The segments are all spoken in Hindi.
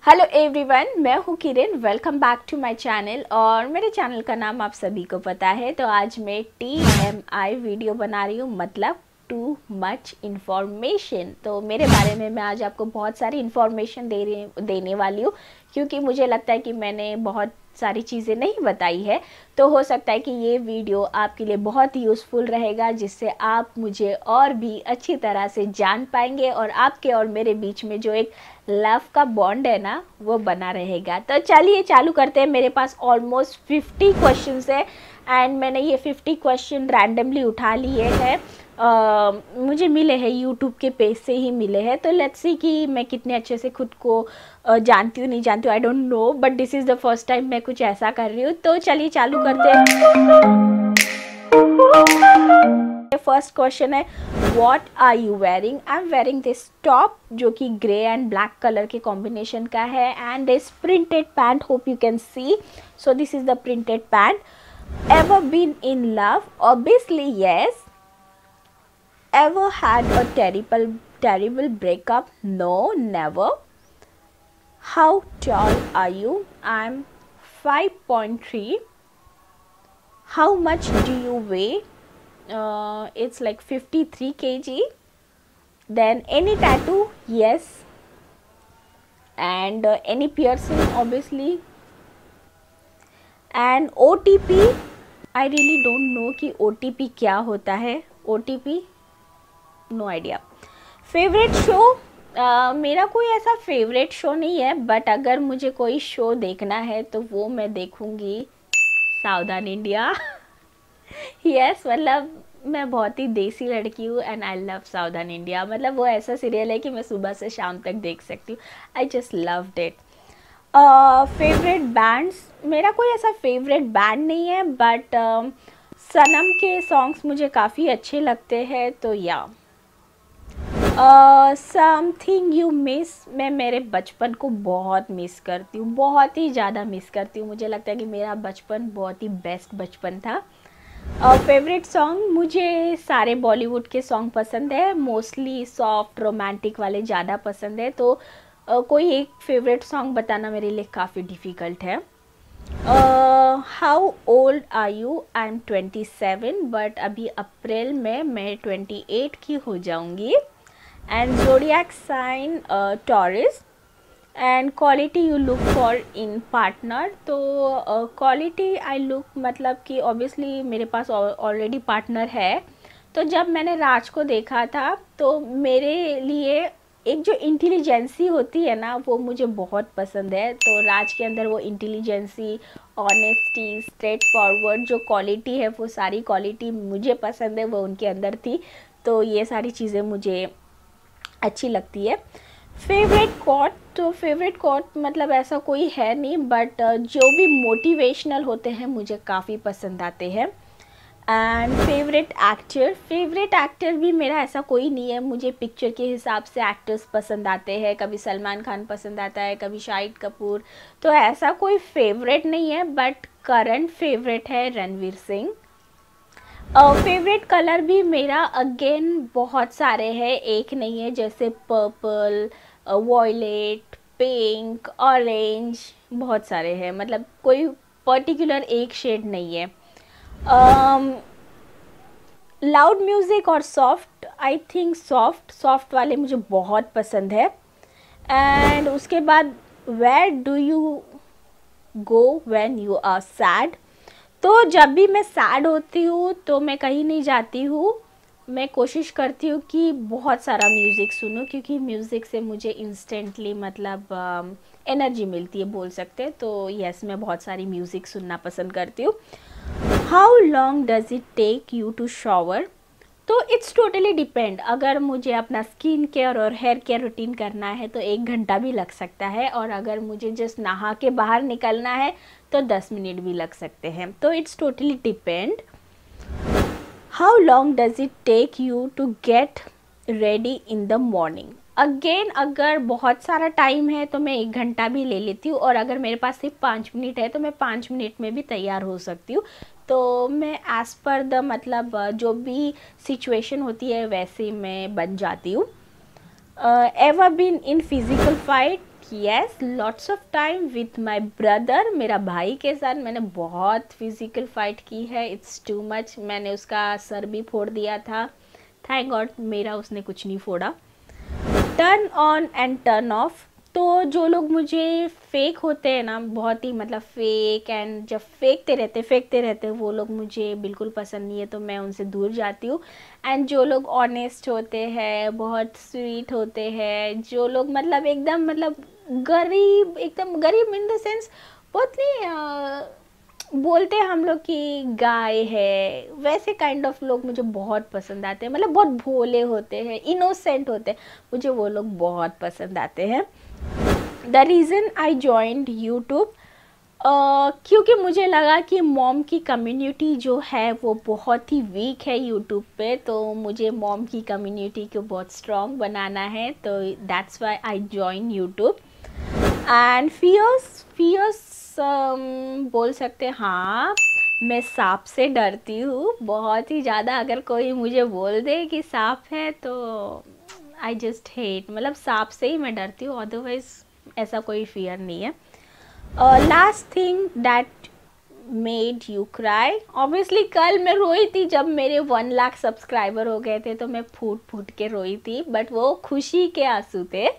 हेलो एवरीवन, मैं हूँ Kiran. Welcome back to my channel. और मेरे चैनल का नाम आप सभी को पता है। तो आज मैं TMI वीडियो बना रही हूँ, मतलब टू मच इन्फॉर्मेशन। तो मेरे बारे में मैं आज आपको बहुत सारी इन्फॉर्मेशन देने वाली हूँ, क्योंकि मुझे लगता है कि मैंने बहुत सारी चीज़ें नहीं बताई है। तो हो सकता है कि ये वीडियो आपके लिए बहुत यूज़फुल रहेगा, जिससे आप मुझे और भी अच्छी तरह से जान पाएंगे और आपके और मेरे बीच में जो एक लव का बॉन्ड है ना, वो बना रहेगा। तो चलिए चालू करते हैं। मेरे पास ऑलमोस्ट 50 क्वेश्चंस है एंड मैंने ये 50 क्वेश्चन रैंडमली उठा लिए हैं। मुझे मिले हैं यूट्यूब के पेज से ही मिले हैं। तो लेट्स सी कि मैं कितने अच्छे से खुद को जानती हूँ नहीं जानती हूँ, I don't know, but this is the first time मैं कुछ ऐसा कर रही हूँ। तो चलिए चालू करते हैं। फर्स्ट क्वेश्चन है, what are you wearing? I am wearing this top, जो कि ग्रे एंड ब्लैक कलर के कॉम्बिनेशन का है, and this printed pant, hope you can see. So this is the printed pant. Ever been in love? Obviously yes. Ever had a terrible breakup? No, never. How tall are you? I'm 5.3. How much do you weigh? It's like 53 kg. Then any tattoo? Yes. And any piercing? Obviously. And OTP? I really don't know कि OTP क्या होता है। OTP? No idea. Favourite show? मेरा कोई ऐसा फेवरेट शो नहीं है, बट अगर मुझे कोई शो देखना है तो वो मैं देखूंगी सावधान इंडिया। यस, मतलब मैं बहुत ही देसी लड़की हूँ एंड आई लव सावधान इंडिया। मतलब वो ऐसा सीरियल है कि मैं सुबह से शाम तक देख सकती हूँ। I just loved it. Favourite bands? मेरा कोई ऐसा फेवरेट बैंड नहीं है, बट सनम के सॉन्ग्स मुझे काफ़ी अच्छे लगते हैं। तो या समथिंग यू मिस? मैं मेरे बचपन को बहुत मिस करती हूँ, बहुत ही ज़्यादा मिस करती हूँ। मुझे लगता है कि मेरा बचपन बहुत ही बेस्ट बचपन था। Favourite song? मुझे सारे बॉलीवुड के सॉन्ग पसंद है, मोस्टली सॉफ्ट रोमांटिक वाले ज़्यादा पसंद है। तो कोई एक फेवरेट सॉन्ग बताना मेरे लिए काफ़ी डिफ़िकल्ट है। How old are you? I am 27, but अभी अप्रैल में मैं 28 की हो जाऊँगी। And zodiac sign Taurus. And quality you look for in partner? तो quality I look, मतलब कि obviously मेरे पास ऑलरेडी पार्टनर है। तो जब मैंने राज को देखा था तो मेरे लिए एक जो इंटेलिजेंसी होती है ना, वो मुझे बहुत पसंद है। तो राज के अंदर वो इंटेलिजेंसी, ऑनेस्टी, स्ट्रेट फॉरवर्ड जो क्वालिटी है, वो सारी क्वालिटी मुझे पसंद है, वो उनके अंदर थी। तो ये सारी चीज़ें मुझे अच्छी लगती है। Favourite coat? तो फेवरेट कोट मतलब ऐसा कोई है नहीं, बट जो भी मोटिवेशनल होते हैं मुझे काफ़ी पसंद आते हैं। And favourite actor? Favourite actor भी मेरा ऐसा कोई नहीं है। मुझे पिक्चर के हिसाब से एक्टर्स पसंद आते हैं। कभी सलमान खान पसंद आता है, कभी शाहिद कपूर। तो ऐसा कोई फेवरेट नहीं है, बट करंट फेवरेट है रणवीर सिंह। फेवरेट कलर भी मेरा अगेन बहुत सारे हैं, एक नहीं है। जैसे पर्पल, वॉयलेट, पिंक, ऑरेंज, बहुत सारे हैं। मतलब कोई पर्टिकुलर एक शेड नहीं है। लाउड म्यूज़िक और सॉफ्ट? आई थिंक सॉफ्ट वाले मुझे बहुत पसंद है। एंड उसके बाद where do you go when you are sad? तो जब भी मैं सैड होती हूँ तो मैं कहीं नहीं जाती हूँ। मैं कोशिश करती हूँ कि बहुत सारा म्यूज़िक सुनूँ, क्योंकि म्यूज़िक से मुझे इंस्टेंटली मतलब एनर्जी मिलती है, बोल सकते हैं। तो यस, मैं बहुत सारी म्यूज़िक सुनना पसंद करती हूँ। How long does it take you to shower? तो इट्स टोटली डिपेंड। अगर मुझे अपना स्किन केयर और हेयर केयर रूटीन करना है तो 1 घंटा भी लग सकता है, और अगर मुझे जस्ट नहा के बाहर निकलना है तो 10 मिनट भी लग सकते हैं। तो it's totally depend. How long does it take you to get ready in the morning? Again, अगर बहुत सारा टाइम है तो मैं 1 घंटा भी ले लेती हूँ, और अगर मेरे पास सिर्फ 5 मिनट है तो मैं 5 मिनट में भी तैयार हो सकती हूँ। तो मैं एज़ पर द मतलब जो भी सिचुएशन होती है वैसे मैं बन जाती हूँ। Ever been in physical fight? Yes, lots of time with my brother, मेरा भाई के साथ मैंने बहुत फिजिकल फाइट की है, इट्स टू मच। मैंने उसका सर भी फोड़ दिया था, थैंक गॉड मेरा उसने कुछ नहीं फोड़ा। Turn on and turn off, तो जो लोग मुझे फेक होते हैं ना, बहुत ही मतलब फेक एंड जब फेंकते रहते वो लोग मुझे बिल्कुल पसंद नहीं है, तो मैं उनसे दूर जाती हूँ। एंड जो लोग ऑनेस्ट होते हैं, बहुत स्वीट होते हैं, जो लोग मतलब एकदम मतलब गरीब, एकदम गरीब इन द सेंस, बहुत नहीं बोलते हैं हम लोग कि गाय है, वैसे काइंड ऑफ लोग मुझे बहुत पसंद आते हैं। मतलब बहुत भोले होते हैं, इनोसेंट होते हैं, मुझे वो लोग बहुत पसंद आते हैं। The reason I joined YouTube, क्योंकि मुझे लगा कि मॉम की कम्युनिटी जो है वो बहुत ही वीक है यूट्यूब पे, तो मुझे मॉम की कम्युनिटी को बहुत स्ट्रॉन्ग बनाना है, तो that's why I join YouTube. And fears बोल सकते हैं, हाँ मैं सांप से डरती हूँ बहुत ही ज़्यादा। अगर कोई मुझे बोल दे कि सांप है तो आई जस्ट हेट, मतलब सांप से ही मैं डरती हूँ, अदरवाइज ऐसा कोई फियर नहीं है। Last thing that made you cry, obviously कल मैं रोई थी जब मेरे 1 लाख सब्सक्राइबर हो गए थे, तो मैं फूट फूट के रोई थी, बट वो खुशी के आंसू थे।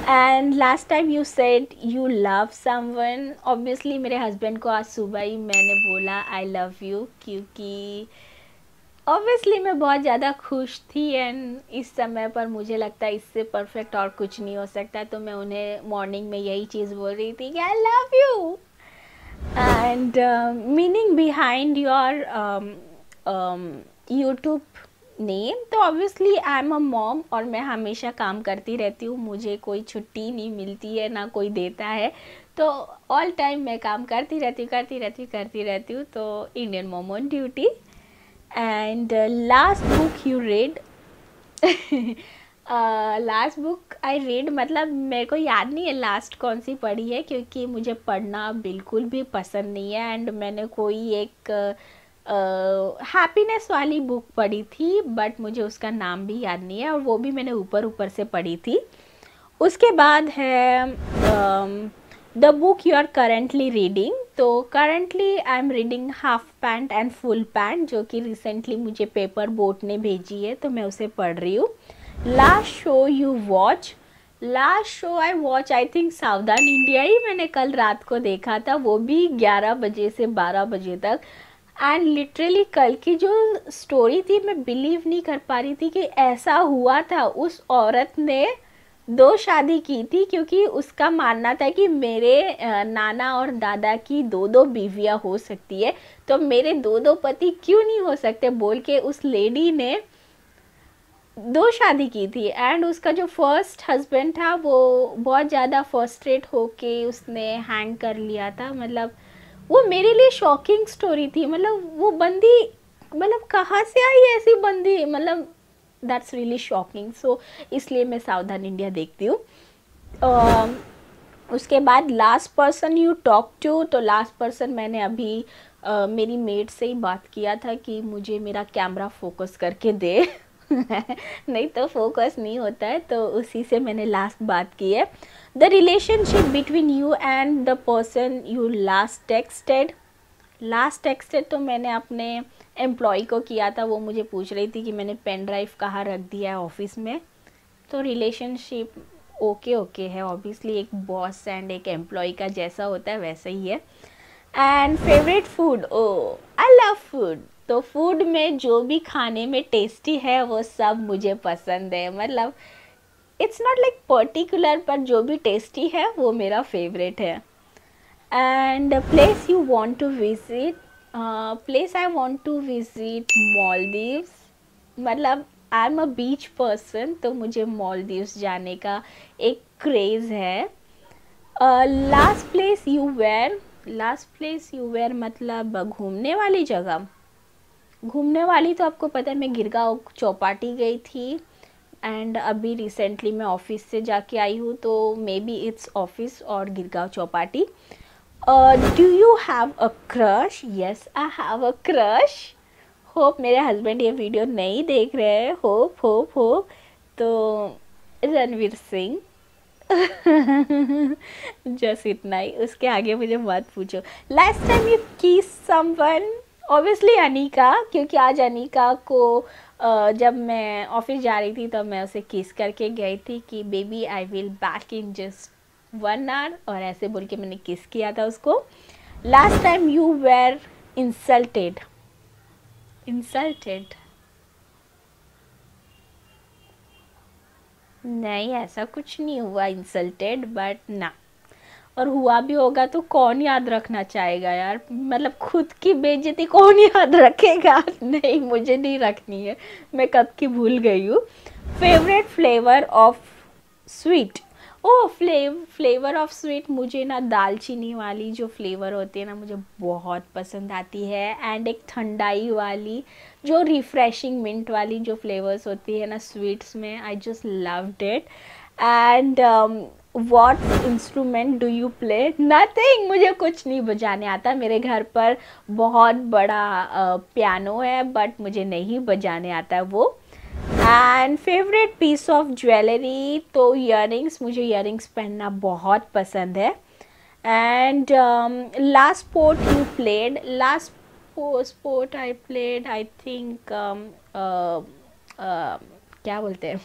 And last time you said you love someone, obviously मेरे हस्बैंड को आज सुबह ही मैंने बोला आई लव यू, क्योंकि ऑब्वियसली मैं बहुत ज़्यादा खुश थी एंड इस समय पर मुझे लगता है इससे परफेक्ट और कुछ नहीं हो सकता, तो मैं उन्हें मॉर्निंग में यही चीज़ बोल रही थी कि I love you. And meaning behind your YouTube name, तो obviously I am a mom और मैं हमेशा काम करती रहती हूँ, मुझे कोई छुट्टी नहीं मिलती है, ना कोई देता है, तो ऑल टाइम मैं काम करती रहती हूँ, तो Indian mom on duty. And last book you read, last book I read, मतलब मेरे को याद नहीं है लास्ट कौन सी पढ़ी है, क्योंकि मुझे पढ़ना बिल्कुल भी पसंद नहीं है। एंड मैंने कोई एक हैप्पीनेस वाली बुक पढ़ी थी, बट मुझे उसका नाम भी याद नहीं है, और वो भी मैंने ऊपर से पढ़ी थी। उसके बाद है the book you are currently reading, तो currently I am reading half pant and full pant, जो कि रिसेंटली मुझे पेपर बोट ने भेजी है, तो मैं उसे पढ़ रही हूँ। Last show you watch, last show I watch I think सावधान इंडिया ही मैंने कल रात को देखा था, वो भी 11 बजे से 12 बजे तक। एंड लिटरली कल की जो स्टोरी थी मैं बिलीव नहीं कर पा रही थी कि ऐसा हुआ था। उस औरत ने 2 शादी की थी, क्योंकि उसका मानना था कि मेरे नाना और दादा की 2 बीवियां हो सकती है, तो मेरे 2 पति क्यों नहीं हो सकते बोल के उस लेडी ने 2 शादी की थी। एंड उसका जो फर्स्ट हस्बैंड था वो बहुत ज़्यादा फ्रस्ट्रेट होके उसने हैंग कर लिया था। मतलब वो मेरे लिए शॉकिंग स्टोरी थी। मतलब वो बंदी, मतलब कहाँ से आई ऐसी बंदी, मतलब दैट्स रियली शॉकिंग। सो इसलिए मैं सावधान इंडिया देखती हूँ। उसके बाद last person you talk to, तो लास्ट पर्सन मैंने अभी मेरी मेट से ही बात किया था कि मुझे मेरा कैमरा फोकस करके दे नहीं तो फोकस नहीं होता है, तो उसी से मैंने लास्ट बात की है। The relationship between you and the person you last texted, तो मैंने अपने एम्प्लॉय को किया था। वो मुझे पूछ रही थी कि मैंने पेन ड्राइव कहाँ रख दिया है ऑफिस में। तो रिलेशनशिप ओके है, ऑब्वियसली एक बॉस एंड एक एम्प्लॉय का जैसा होता है वैसा ही है। And favourite food, oh I love food. तो फूड में जो भी खाने में टेस्टी है वो सब मुझे पसंद है। मतलब इट्स नॉट लाइक पर्टिकुलर, पर जो भी टेस्टी है वो मेरा फेवरेट है। And place you want to visit, place I want to visit Maldives. मतलब I am a beach person, तो मुझे मालदीव्स जाने का एक क्रेज़ है। लास्ट प्लेस यू वेयर, मतलब घूमने वाली जगह, घूमने वाली तो आपको पता है मैं गिरगांव चौपाटी गई थी। एंड अभी रिसेंटली मैं ऑफिस से जाके आई हूँ, तो मे बी इट्स ऑफिस और Girgaon Chowpatty. Do you have a crush? Yes I have a crush. Hope मेरे हस्बैंड ये वीडियो नहीं देख रहे हैं, होप। तो रणवीर सिंह, जस्ट इतना ही, उसके आगे मुझे मत पूछो। लास्ट टाइम यू किस समवन, ऑब्वियसली अनिका, क्योंकि आज अनिका को जब मैं ऑफिस जा रही थी तब मैं उसे किस करके गई थी कि baby I will back in just 1 hour, और ऐसे बोल के मैंने किस किया था उसको। Last time you were insulted, insulted नहीं, ऐसा कुछ नहीं हुआ इंसल्टेड, बट ना, और हुआ भी होगा तो कौन याद रखना चाहेगा यार, मतलब खुद की बेइज्जती कौन याद रखेगा। नहीं, मुझे नहीं रखनी है, मैं कब की भूल गई हूँ। Favourite flavour of sweet, oh flavour of sweet, मुझे ना दालचीनी वाली जो फ्लेवर होती है ना मुझे बहुत पसंद आती है, एंड एक ठंडाई वाली जो रिफ्रेशिंग मिंट वाली जो फ्लेवर्स होती है ना स्वीट्स में, I just loved it. And what instrument do you play? Nothing, मुझे कुछ नहीं बजाने आता। मेरे घर पर बहुत बड़ा पियानो है बट मुझे नहीं बजाने आता वो। And favourite piece of jewellery, तो ईयरिंग्स, मुझे ईयरिंग्स पहनना बहुत पसंद है। And last sport you played, last sport I played, I think क्या बोलते हैं,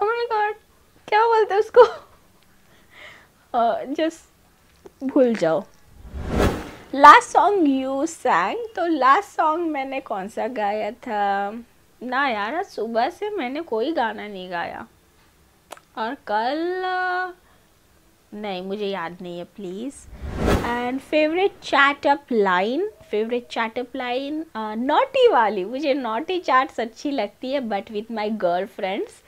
ओह माय गॉड, क्या बोलते हैं उसको, जस्ट भूल जाओ। लास्ट सॉन्ग यू सैंग, तो लास्ट सॉन्ग मैंने कौन सा गाया था ना यार, आज सुबह से मैंने कोई गाना नहीं गाया, और कल नहीं, मुझे याद नहीं है please. And favourite chat up line, favourite chat up line naughty वाली, मुझे नॉटी चैट्स अच्छी लगती है but with my girl friends.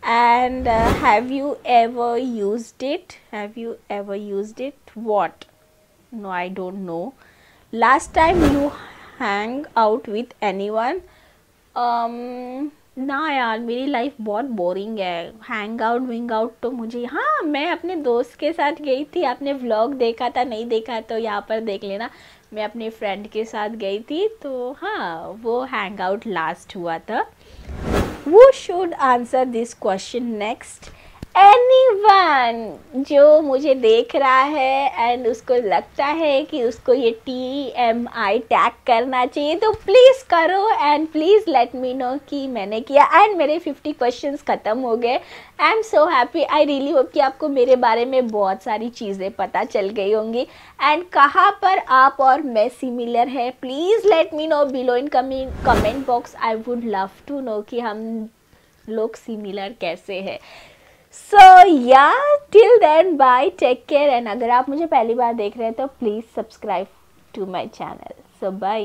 And have you ever used it? Have you ever used it? What? No, I don't know. Last time you hang out with anyone? ना यार, मेरी लाइफ बहुत बोरिंग है। हैंग आउट तो मुझे, हाँ मैं अपने दोस्त के साथ गई थी, आपने व्लॉग देखा था, नहीं देखा तो यहाँ पर देख लेना, मैं अपने फ्रेंड के साथ गई थी, तो हाँ वो हैंग आउट लास्ट हुआ था। Who should answer this question next? Anyone जो मुझे देख रहा है एंड उसको लगता है कि उसको ये TMI टैग करना चाहिए तो प्लीज़ करो, and please let me no कि मैंने किया। एंड मेरे 50 क्वेश्चंस ख़त्म हो गए। I am so happy, I really hope कि आपको मेरे बारे में बहुत सारी चीज़ें पता चल गई होंगी, एंड कहाँ पर आप और मैं सिमिलर है please let me know below in comment box. I would love to know कि हम लोग सिमिलर कैसे हैं। So yeah till then bye, take care, and अगर आप मुझे पहली बार देख रहे हैं तो please subscribe to my channel. So bye.